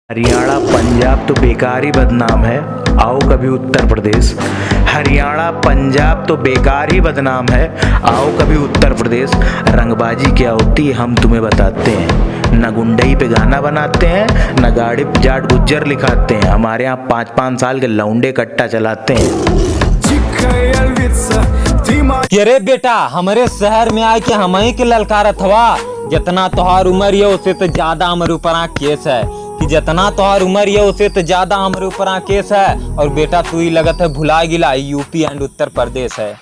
हरियाणा पंजाब तो बेकार ही बदनाम है, आओ कभी उत्तर प्रदेश। हरियाणा पंजाब तो बेकार ही बदनाम है, आओ कभी उत्तर प्रदेश। रंगबाजी क्या होती है हम तुम्हें बताते हैं, न गुंडई पे गाना बनाते हैं, न गाड़ी पे जाट गुज्जर लिखाते हैं। हमारे यहाँ 5-5 साल के लौंडे कट्टा चलाते हैं। अरे बेटा हमारे शहर में आके हम ही के ललकारत हवा, जितना तोहार उम्र है उससे तो ज्यादा हमारे ऊपर केस है कि जितना तोहार उम्र है उससे तो ज्यादा हमारे ऊपर केस है। और बेटा तू ही लगत है भुला गिला, यूपी एंड उत्तर प्रदेश है।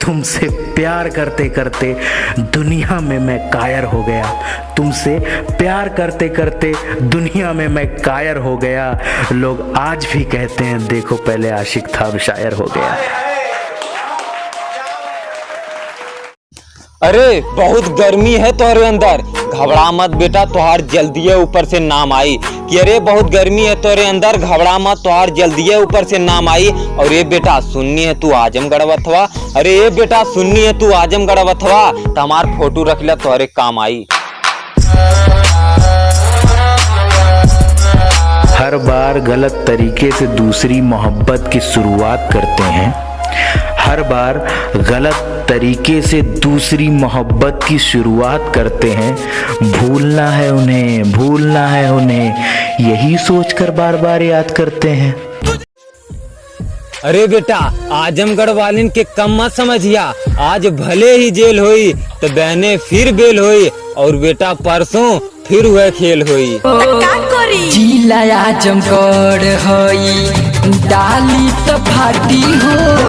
तुमसे प्यार करते करते दुनिया में मैं कायर हो गया, तुमसे प्यार करते करते दुनिया में मैं कायर हो गया। लोग आज भी कहते हैं देखो पहले आशिक था अब शायर हो गया। अरे बहुत गर्मी है तोहरे अंदर, घबरा मत बेटा, तोहार जल्दी ऊपर से नाम आई। कि अरे बहुत गर्मी है तोहरे अंदर, घबरा मत, तोहार जल्दी ऊपर से नाम आई। और ये बेटा सुननी है तू आजमगढ़ वथवा, अरे ये बेटा सुननी है तू आजमगढ़ वथवा, तो हमार फोटो रख ले तोहरे काम आई। हर बार गलत तरीके से दूसरी मोहब्बत की शुरुआत करते हैं, हर बार गलत तरीके से दूसरी मोहब्बत की शुरुआत करते हैं। भूलना है उन्हें, भूलना है उन्हें, यही सोचकर बार बार याद करते हैं। अरे बेटा आजमगढ़ वालिन के कम मत समझिया, आज भले ही जेल होई तो बहने फिर बेल होई, और बेटा परसों फिर वह खेल होई। जिला आजमगढ़ होई डाली तो फाटी हो।